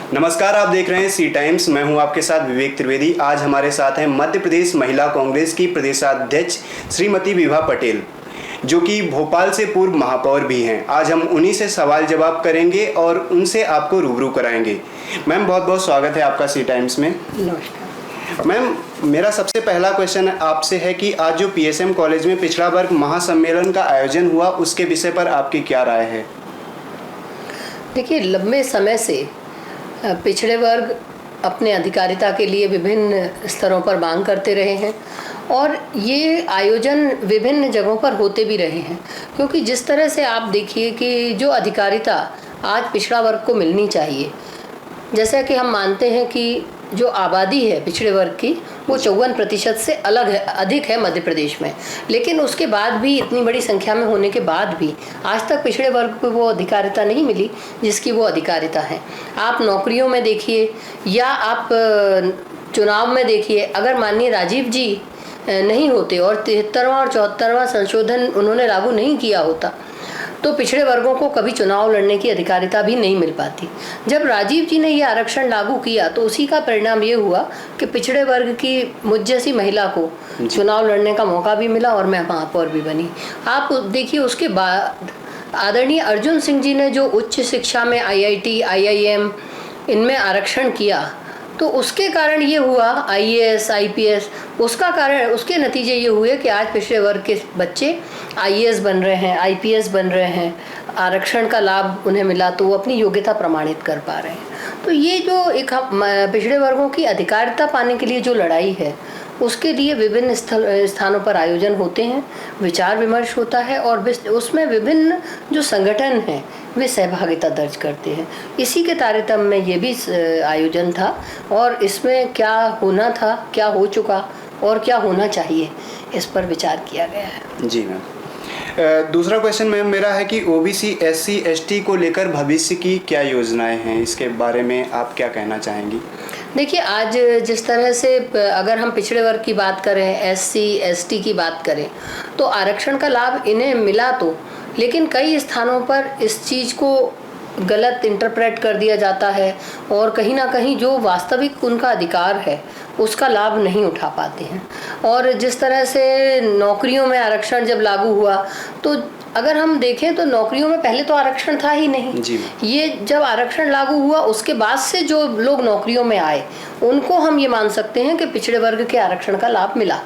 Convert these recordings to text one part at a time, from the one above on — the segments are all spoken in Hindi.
नमस्कार, आप देख रहे हैं सी टाइम्स। मैं हूं आपके साथ विवेक त्रिवेदी। आज हमारे साथ हैं मध्य प्रदेश महिला कांग्रेस की प्रदेशाध्यक्ष श्रीमती विभा पटेल, जो कि भोपाल से पूर्व महापौर भी हैं। आज हम उन्हीं से सवाल जवाब करेंगे और उनसे आपको रूबरू कराएंगे। मैम, बहुत बहुत स्वागत है आपका सी टाइम्स में। नमस्कार मैम, मेरा सबसे पहला क्वेश्चन आपसे है कि आज जो पीएसएम कॉलेज में पिछड़ा वर्ग महासम्मेलन का आयोजन हुआ, उसके विषय पर आपकी क्या राय है? देखिए, लंबे समय से पिछड़े वर्ग अपने अधिकारिता के लिए विभिन्न स्तरों पर मांग करते रहे हैं और ये आयोजन विभिन्न जगहों पर होते भी रहे हैं, क्योंकि जिस तरह से आप देखिए कि जो अधिकारिता आज पिछड़ा वर्ग को मिलनी चाहिए, जैसा कि हम मानते हैं कि जो आबादी है पिछड़े वर्ग की वो 54% से अधिक है मध्य प्रदेश में, लेकिन उसके बाद भी, इतनी बड़ी संख्या में होने के बाद भी आज तक पिछड़े वर्ग को वो अधिकारिता नहीं मिली जिसकी वो अधिकारिता है। आप नौकरियों में देखिए या आप चुनाव में देखिए, अगर माननीय राजीव जी नहीं होते और 73वां और 74वां संशोधन उन्होंने लागू नहीं किया होता तो पिछड़े वर्गों को कभी चुनाव lड़ने की अधिकारिता भी नहीं मिल पाती। जब राजीव जी ने ये आरक्षण लागू किया तो उसी का परिणाम ये हुआ कि पिछड़े वर्ग की मुझ जैसी महिला को चुनाव लड़ने का मौका भी मिला और मैं महापौर भी बनी। आप देखिए, उसके बाद आदरणीय अर्जुन सिंह जी ने जो उच्च शिक्षा में IIT, IIM इनमें आरक्षण किया तो उसके कारण ये हुआ, IAS, IPS, उसके नतीजे ये हुए कि आज पिछड़े वर्ग के बच्चे IAS बन रहे हैं, IPS बन रहे हैं, आरक्षण का लाभ उन्हें मिला तो वो अपनी योग्यता प्रमाणित कर पा रहे हैं। तो ये जो एक पिछड़े वर्गों की अधिकारिता पाने के लिए जो लड़ाई है, उसके लिए विभिन्न स्थानों पर आयोजन होते हैं, विचार विमर्श होता है और उसमें विभिन्न जो संगठन हैं वे सहभागिता दर्ज करते हैं। इसी के तारतम्य में ये भी आयोजन था और इसमें क्या होना था, क्या हो चुका और क्या होना चाहिए, इस पर विचार किया गया है। जी मैम। दूसरा क्वेश्चन मैम मेरा है कि OBC, SC, ST को लेकर भविष्य की क्या योजनाएं हैं, इसके बारे में आप क्या कहना चाहेंगी? देखिए, आज जिस तरह से अगर हम पिछड़े वर्ग की बात करें, SC, ST की बात करें, तो आरक्षण का लाभ इन्हें मिला तो, लेकिन कई स्थानों पर इस चीज़ को गलत इंटरप्रेट कर दिया जाता है और कहीं ना कहीं जो वास्तविक उनका अधिकार है उसका लाभ नहीं उठा पाते हैं। और जिस तरह से नौकरियों में आरक्षण जब लागू हुआ तो अगर हम देखें तो नौकरियों में पहले तो आरक्षण था ही नहीं जी। ये जब आरक्षण लागू हुआ उसके बाद से जो लोग नौकरियों में आए उनको हम ये मान सकते हैं कि पिछड़े वर्ग के आरक्षण का लाभ मिला।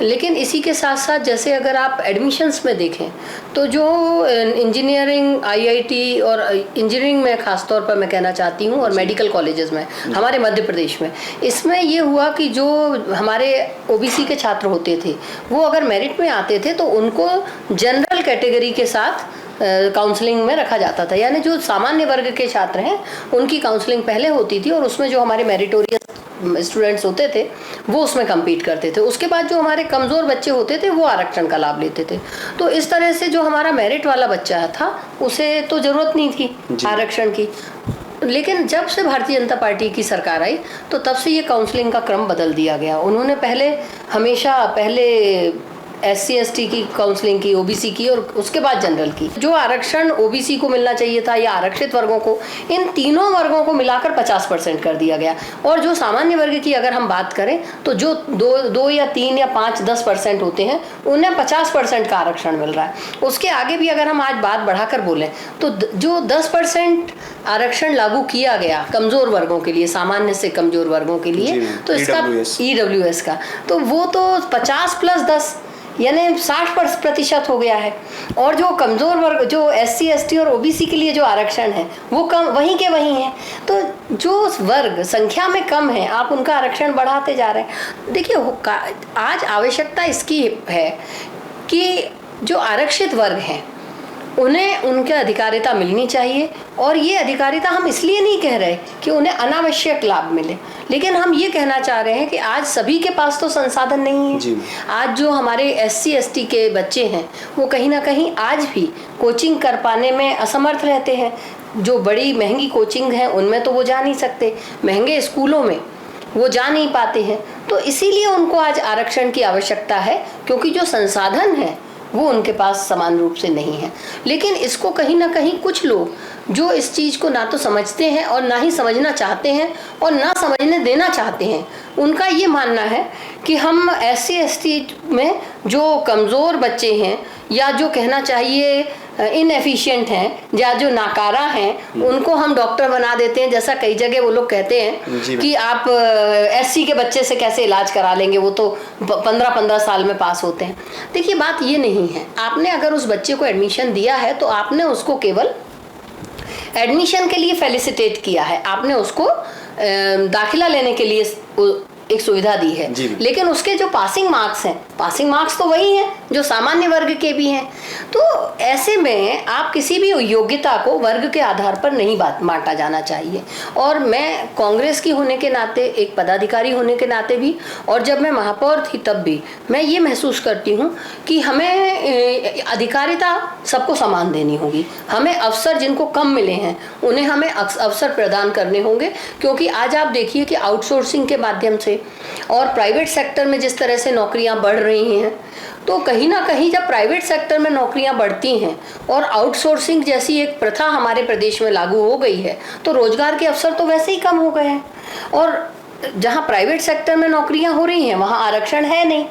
लेकिन इसी के साथ साथ जैसे अगर आप एडमिशन्स में देखें तो जो इंजीनियरिंग, IIT और इंजीनियरिंग में ख़ास तौर पर मैं कहना चाहती हूँ और मेडिकल कॉलेजेस में हमारे मध्य प्रदेश में, इसमें ये हुआ कि जो हमारे OBC के छात्र होते थे वो अगर मेरिट में आते थे तो उनको जनरल कैटेगरी के साथ काउंसलिंग में रखा जाता था, यानी जो सामान्य वर्ग के छात्र हैं उनकी काउंसलिंग पहले होती थी और उसमें जो हमारे मेरिटोरियस स्टूडेंट्स होते थे वो उसमें कम्पीट करते थे। उसके बाद जो हमारे कमज़ोर बच्चे होते थे वो आरक्षण का लाभ लेते थे। तो इस तरह से जो हमारा मेरिट वाला बच्चा था उसे तो ज़रूरत नहीं थी आरक्षण की, लेकिन जब से भारतीय जनता पार्टी की सरकार आई तो तब से ये काउंसलिंग का क्रम बदल दिया गया। उन्होंने हमेशा पहले SC, ST की काउंसलिंग की, OBC की और उसके बाद जनरल की। जो आरक्षण OBC को मिलना चाहिए था या आरक्षित वर्गों को, इन तीनों वर्गों को मिलाकर 50% कर दिया गया। और जो सामान्य वर्ग की अगर हम बात करें तो जो 2 या 3 या 5, 10% होते हैं उन्हें 50% का आरक्षण मिल रहा है। उसके आगे भी अगर हम आज बात बढ़ाकर बोलें तो जो 10% आरक्षण लागू किया गया कमज़ोर वर्गों के लिए, सामान्य से कमज़ोर वर्गों के लिए, तो इसका EWS का, तो वो तो 50 + 10 यानी 60% हो गया है। और जो कमज़ोर वर्ग, जो SC, ST और OBC के लिए जो आरक्षण है वो कम वहीं के वहीं है। तो जो वर्ग संख्या में कम है आप उनका आरक्षण बढ़ाते जा रहे हैं। देखिए, आज आवश्यकता इसकी है कि जो आरक्षित वर्ग हैं उन्हें उनके अधिकारिता मिलनी चाहिए। और ये अधिकारिता हम इसलिए नहीं कह रहे कि उन्हें अनावश्यक लाभ मिले, लेकिन हम ये कहना चाह रहे हैं कि आज सभी के पास तो संसाधन नहीं है। आज जो हमारे SC, ST के बच्चे हैं वो कहीं ना कहीं आज भी कोचिंग कर पाने में असमर्थ रहते हैं। जो बड़ी महंगी कोचिंग है उनमें तो वो जा नहीं सकते, महंगे स्कूलों में वो जा नहीं पाते हैं। तो इसीलिए उनको आज आरक्षण की आवश्यकता है, क्योंकि जो संसाधन है वो उनके पास समान रूप से नहीं है। लेकिन इसको कहीं ना कहीं कुछ लोग जो इस चीज़ को ना तो समझते हैं और ना ही समझना चाहते हैं और ना समझने देना चाहते हैं, उनका ये मानना है कि हम SC/ST में जो कमज़ोर बच्चे हैं या जो कहना चाहिए इनएफिशिएंट हैं या जो नाकारा हैं, उनको हम डॉक्टर बना देते हैं। जैसा कई जगह वो लोग कहते हैं कि आप SC के बच्चे से कैसे इलाज करा लेंगे, वो तो 15-15 साल में पास होते हैं। देखिए, बात ये नहीं है। आपने अगर उस बच्चे को एडमिशन दिया है तो आपने उसको केवल एडमिशन के लिए फेलिसिटेट किया है, आपने उसको दाखिला लेने के लिए एक सुविधा दी है। लेकिन उसके जो पासिंग मार्क्स हैं, पासिंग मार्क्स तो वही हैं जो सामान्य वर्ग के भी हैं। तो ऐसे में आप किसी भी योग्यता को वर्ग के आधार पर नहीं बांटा जाना चाहिए। और मैं कांग्रेस की होने के नाते, एक पदाधिकारी होने के नाते भी, और जब मैं महापौर थी तब भी, मैं ये महसूस करती हूँ कि हमें अधिकारिता सबको समान देनी होगी। हमें अवसर जिनको कम मिले हैं उन्हें हमें अवसर प्रदान करने होंगे। क्योंकि आज आप देखिए कि आउटसोर्सिंग के माध्यम से और प्राइवेट सेक्टर में जिस तरह से नौकरियां बढ़ रही हैं, तो कहीं ना कहीं जब प्राइवेट सेक्टर में नौकरियां बढ़ती हैं और आउटसोर्सिंग जैसी एक प्रथा हमारे प्रदेश में लागू हो गई है, तो रोजगार के अवसर तो वैसे ही कम हो गए हैं। और जहां प्राइवेट सेक्टर में नौकरियां हो रही हैं वहां आरक्षण है नहीं।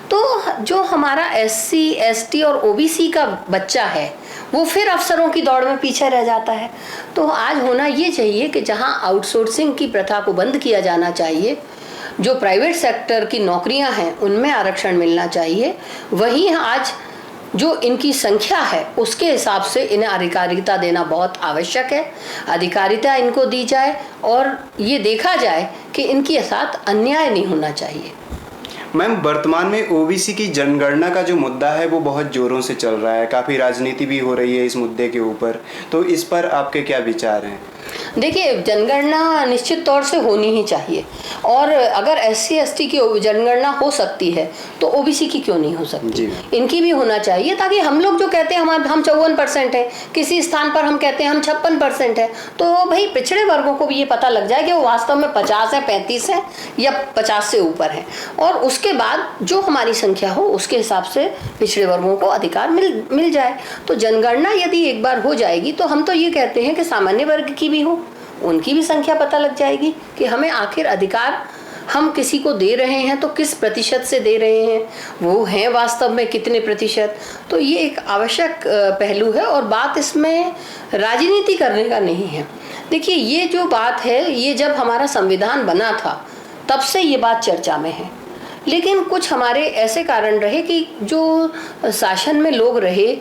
तो जो हमारा SC/ST और OBC का बच्चा है वो फिर अफसरों की दौड़ में पीछे रह जाता है। तो आज होना ये चाहिए कि जहां आउटसोर्सिंग की प्रथा को बंद किया जाना चाहिए, जो प्राइवेट सेक्टर की नौकरियां हैं उनमें आरक्षण मिलना चाहिए, वहीं आज जो इनकी संख्या है उसके हिसाब से इन्हें अधिकारिता देना बहुत आवश्यक है। अधिकारिता इनको दी जाए और ये देखा जाए कि इनके साथ अन्याय नहीं होना चाहिए। मैम, वर्तमान में OBC की जनगणना का जो मुद्दा है वो बहुत जोरों से चल रहा है, काफ़ी राजनीति भी हो रही है इस मुद्दे के ऊपर, तो इस पर आपके क्या विचार हैं? देखिए, जनगणना निश्चित तौर से होनी ही चाहिए। और अगर SC/ST की जनगणना हो सकती है तो OBC की क्यों नहीं हो सकती? इनकी भी होना चाहिए, ताकि हम लोग जो कहते हैं हम 54% है, किसी स्थान पर हम कहते हैं हम 56% है, तो भाई पिछड़े वर्गों को भी ये पता लग जाए कि वो वास्तव में 50 है, 35 है या 50 से ऊपर है। और उसके बाद जो हमारी संख्या हो उसके हिसाब से पिछड़े वर्गों को अधिकार मिल जाए। तो जनगणना यदि एक बार हो जाएगी तो हम तो ये कहते हैं कि सामान्य वर्ग की भी हो, उनकी भी संख्या पता लग जाएगी कि हमें आखिर अधिकार हम किसी को दे रहे हैं तो किस प्रतिशत से दे रहे हैं, वो हैं वास्तव में कितने प्रतिशत। तो ये एक आवश्यक पहलू है और बात इसमें राजनीति करने का नहीं है। देखिए, ये जो बात है ये जब हमारा संविधान बना था तब से ये बात चर्चा में है। लेकिन कुछ हमारे ऐसे कारण रहे कि जो शासन में लोग रहे,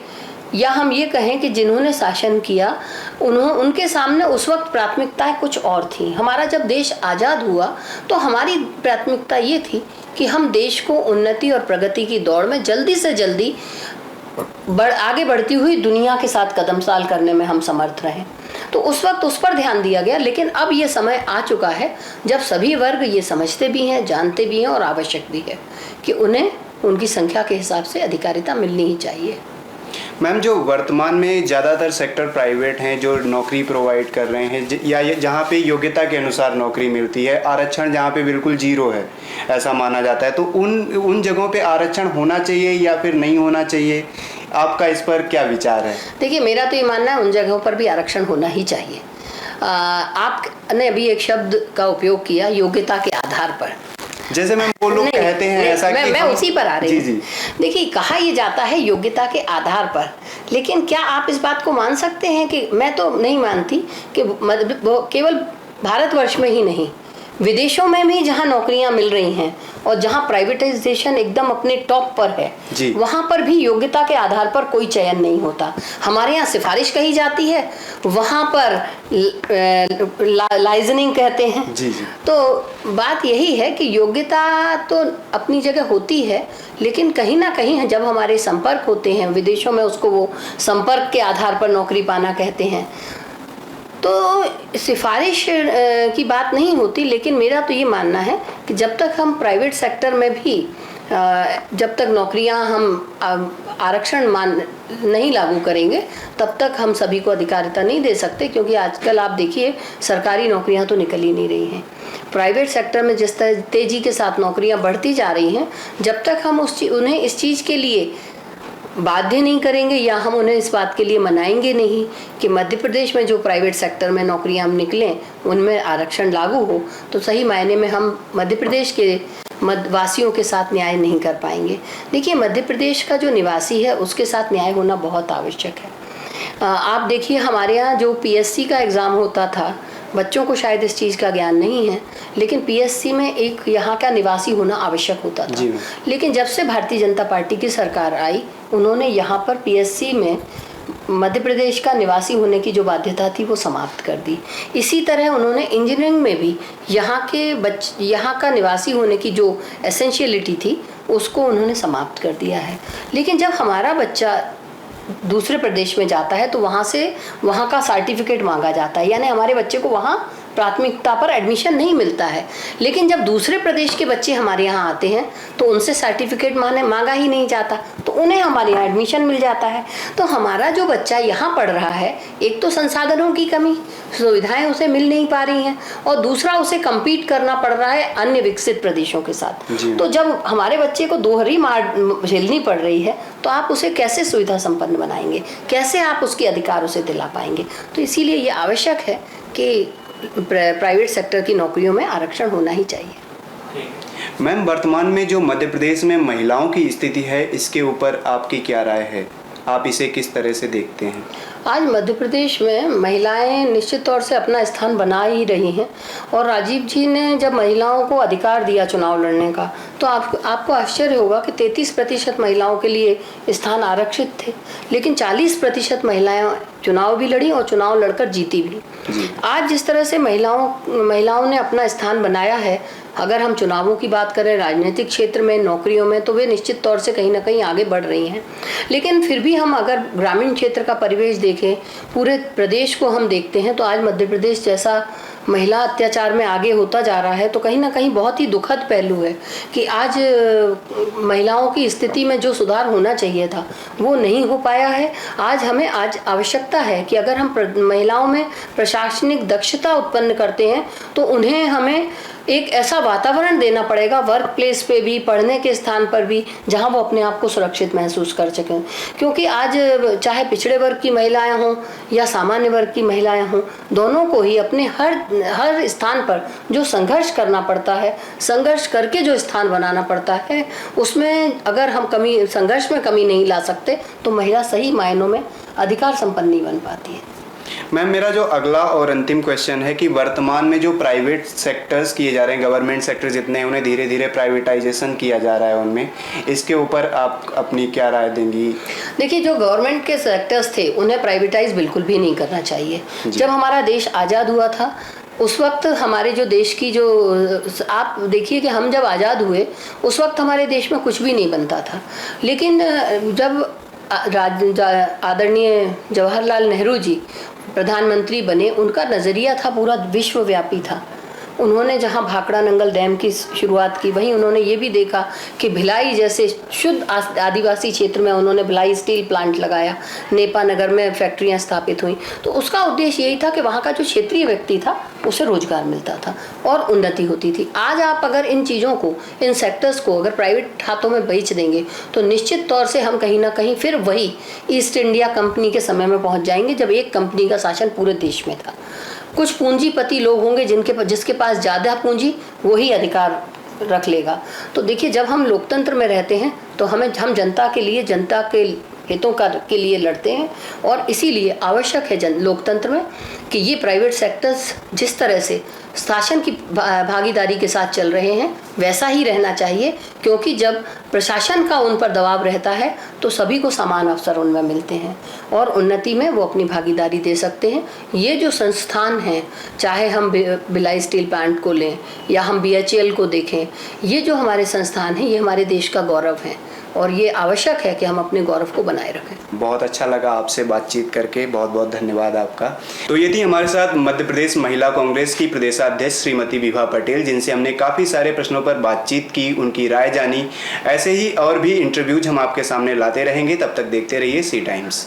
या हम ये कहें कि जिन्होंने शासन किया, उनके सामने उस वक्त प्राथमिकताएं कुछ और थी। हमारा जब देश आज़ाद हुआ तो हमारी प्राथमिकता ये थी कि हम देश को उन्नति और प्रगति की दौड़ में जल्दी से जल्दी आगे बढ़ती हुई दुनिया के साथ कदमसाल करने में हम समर्थ रहें। तो उस वक्त उस पर ध्यान दिया गया। लेकिन अब ये समय आ चुका है जब सभी वर्ग ये समझते भी हैं, जानते भी हैं और आवश्यक भी है कि उन्हें उनकी संख्या के हिसाब से अधिकारिता मिलनी ही चाहिए। मैम, जो वर्तमान में ज़्यादातर सेक्टर प्राइवेट हैं जो नौकरी प्रोवाइड कर रहे हैं, या जहाँ पे योग्यता के अनुसार नौकरी मिलती है, आरक्षण जहाँ पे बिल्कुल जीरो है ऐसा माना जाता है, तो उन जगहों पे आरक्षण होना चाहिए या फिर नहीं होना चाहिए? आपका इस पर क्या विचार है? देखिए, मेरा तो ये मानना है उन जगहों पर भी आरक्षण होना ही चाहिए। आपने अभी एक शब्द का उपयोग किया, योग्यता के आधार पर। जैसे मैम वो लोग कहते हैं ऐसा कि मैं उसी पर आ रही हूँ। देखिए, कहा ये जाता है योग्यता के आधार पर, लेकिन क्या आप इस बात को मान सकते हैं कि मैं तो नहीं मानती कि केवल भारतवर्ष में ही नहीं, विदेशों में भी जहाँ नौकरियां मिल रही हैं और जहाँ प्राइवेटाइजेशन एकदम अपने टॉप पर है, वहाँ पर भी योग्यता के आधार पर कोई चयन नहीं होता। हमारे यहाँ सिफारिश कही जाती है, वहाँ पर लाइजनिंग कहते हैं। तो बात यही है कि योग्यता तो अपनी जगह होती है, लेकिन कहीं ना कहीं जब हमारे संपर्क होते हैं विदेशों में, उसको वो संपर्क के आधार पर नौकरी पाना कहते हैं, तो सिफारिश की बात नहीं होती। लेकिन मेरा तो ये मानना है कि जब तक हम प्राइवेट सेक्टर में भी जब तक नौकरियां हम आरक्षण नहीं लागू करेंगे तब तक हम सभी को अधिकारिता नहीं दे सकते। क्योंकि आजकल आप देखिए सरकारी नौकरियां तो निकल ही नहीं रही हैं। प्राइवेट सेक्टर में जिस तेजी के साथ नौकरियां बढ़ती जा रही हैं, जब तक हम उन्हें इस चीज़ के लिए बाध्य नहीं करेंगे या हम उन्हें इस बात के लिए मनाएंगे नहीं कि मध्य प्रदेश में जो प्राइवेट सेक्टर में नौकरियां हम निकलें उनमें आरक्षण लागू हो, तो सही मायने में हम मध्य प्रदेश के वासियों के साथ न्याय नहीं कर पाएंगे। देखिए, मध्य प्रदेश का जो निवासी है उसके साथ न्याय होना बहुत आवश्यक है। आप देखिए, हमारे यहाँ जो पीएससी का एग्ज़ाम होता था, बच्चों को शायद इस चीज़ का ज्ञान नहीं है, लेकिन पीएससी में एक यहाँ का निवासी होना आवश्यक होता था। लेकिन जब से भारतीय जनता पार्टी की सरकार आई, उन्होंने यहाँ पर पीएससी में मध्य प्रदेश का निवासी होने की जो बाध्यता थी वो समाप्त कर दी। इसी तरह उन्होंने इंजीनियरिंग में भी यहाँ का निवासी होने की जो एसेंशियलिटी थी उसको उन्होंने समाप्त कर दिया है। लेकिन जब हमारा बच्चा दूसरे प्रदेश में जाता है तो वहाँ का सर्टिफिकेट मांगा जाता है, यानी हमारे बच्चे को वहाँ प्राथमिकता पर एडमिशन नहीं मिलता है। लेकिन जब दूसरे प्रदेश के बच्चे हमारे यहाँ आते हैं तो उनसे सर्टिफिकेट मांगा ही नहीं जाता, तो उन्हें हमारे यहाँ एडमिशन मिल जाता है। तो हमारा जो बच्चा यहाँ पढ़ रहा है, एक तो संसाधनों की कमी, सुविधाएं उसे मिल नहीं पा रही हैं, और दूसरा उसे कम्पीट करना पड़ रहा है अन्य विकसित प्रदेशों के साथ। तो जब हमारे बच्चे को दोहरी मार झेलनी पड़ रही है तो आप उसे कैसे सुविधा संपन्न बनाएंगे, कैसे आप उसके अधिकार उसे दिला पाएंगे। तो इसीलिए ये आवश्यक है कि प्राइवेट सेक्टर की नौकरियों में आरक्षण होना ही चाहिए। मैम, वर्तमान में जो मध्य प्रदेश में महिलाओं की स्थिति है, इसके ऊपर आपकी क्या राय है? आप इसे किस तरह से देखते हैं? आज मध्य प्रदेश में महिलाएं निश्चित तौर से अपना स्थान बना ही रही हैं, और राजीव जी ने जब महिलाओं को अधिकार दिया चुनाव लड़ने का, तो आपको आश्चर्य होगा कि 33% महिलाओं के लिए स्थान आरक्षित थे, लेकिन 40% महिलाएं चुनाव भी लड़ी और चुनाव लड़कर जीती भी। आज जिस तरह से महिलाओं ने अपना स्थान बनाया है, अगर हम चुनावों की बात करें, राजनीतिक क्षेत्र में, नौकरियों में, तो वे निश्चित तौर से कहीं ना कहीं आगे बढ़ रही हैं। लेकिन फिर भी हम अगर ग्रामीण क्षेत्र का परिवेश देखें, पूरे प्रदेश को हम देखते हैं, तो आज मध्य प्रदेश जैसा महिला अत्याचार में आगे होता जा रहा है, तो कहीं ना कहीं बहुत ही दुखद पहलू है कि आज महिलाओं की स्थिति में जो सुधार होना चाहिए था वो नहीं हो पाया है। आज आवश्यकता है कि अगर हम महिलाओं में प्रशासनिक दक्षता उत्पन्न करते हैं तो उन्हें हमें एक ऐसा वातावरण देना पड़ेगा वर्क प्लेस पे भी, पढ़ने के स्थान पर भी, जहां वो अपने आप को सुरक्षित महसूस कर सकें। क्योंकि आज चाहे पिछड़े वर्ग की महिलाएं हों या सामान्य वर्ग की महिलाएं हों, दोनों को ही अपने हर स्थान पर जो संघर्ष करना पड़ता है, संघर्ष करके जो स्थान बनाना पड़ता है, उसमें अगर हम संघर्ष में कमी नहीं ला सकते तो महिला सही मायनों में अधिकार संपन्न नहीं बन पाती है। मैम, मेरा जो अगला और अंतिम क्वेश्चन है कि वर्तमान में जो प्राइवेट सेक्टर्स किए जा रहे हैं, गवर्नमेंट सेक्टर जितने हैं, उन्हें धीरे धीरे प्राइवेटाइजेशन किया जा रहा है उनमें, इसके ऊपर आप अपनी क्या राय देंगी? देखिए, जो गवर्नमेंट के सेक्टर्स थे उन्हें प्राइवेटाइज बिल्कुल भी नहीं करना चाहिए। जब हमारा देश आज़ाद हुआ था उस वक्त हमारे जो देश की आप देखिए कि हम जब आज़ाद हुए उस वक्त हमारे देश में कुछ भी नहीं बनता था। लेकिन जब आदरणीय जवाहरलाल नेहरू जी प्रधानमंत्री बने, उनका नज़रिया था पूरा विश्वव्यापी था। उन्होंने जहां भाखड़ा नंगल डैम की शुरुआत की, वहीं उन्होंने ये भी देखा कि भिलाई जैसे शुद्ध आदिवासी क्षेत्र में उन्होंने भिलाई स्टील प्लांट लगाया, नेपा नगर में फैक्ट्रियां स्थापित हुई। तो उसका उद्देश्य यही था कि वहाँ का जो क्षेत्रीय व्यक्ति था उसे रोजगार मिलता था और उन्नति होती थी। आज आप अगर इन चीज़ों को, इन सेक्टर्स को अगर प्राइवेट हाथों में बेच देंगे तो निश्चित तौर से हम कहीं ना कहीं फिर वही ईस्ट इंडिया कंपनी के समय में पहुँच जाएंगे, जब एक कंपनी का शासन पूरे देश में था। कुछ पूंजीपति लोग होंगे जिसके पास ज़्यादा पूंजी, वही अधिकार रख लेगा। तो देखिए, जब हम लोकतंत्र में रहते हैं तो हम जनता के लिए, जनता के हितों के लिए लड़ते हैं, और इसीलिए आवश्यक है लोकतंत्र में कि ये प्राइवेट सेक्टर्स जिस तरह से शासन की भागीदारी के साथ चल रहे हैं वैसा ही रहना चाहिए, क्योंकि जब प्रशासन का उन पर दबाव रहता है तो सभी को समान अवसर उनमें मिलते हैं और उन्नति में वो अपनी भागीदारी दे सकते हैं। ये जो संस्थान हैं, चाहे हम भिलाई स्टील प्लांट को लें या हम BHEL को देखें, ये जो हमारे संस्थान हैं ये हमारे देश का गौरव है और ये आवश्यक है कि हम अपने गौरव को बनाए रखें। बहुत अच्छा लगा आपसे बातचीत करके, बहुत बहुत धन्यवाद आपका। तो ये थी हमारे साथ मध्य प्रदेश महिला कांग्रेस की प्रदेशाध्यक्ष श्रीमती विभा पटेल, जिनसे हमने काफ़ी सारे प्रश्नों पर बातचीत की, उनकी राय जानी। ऐसे ही और भी इंटरव्यूज हम आपके सामने लाते रहेंगे। तब तक देखते रहिए सी टाइम्स।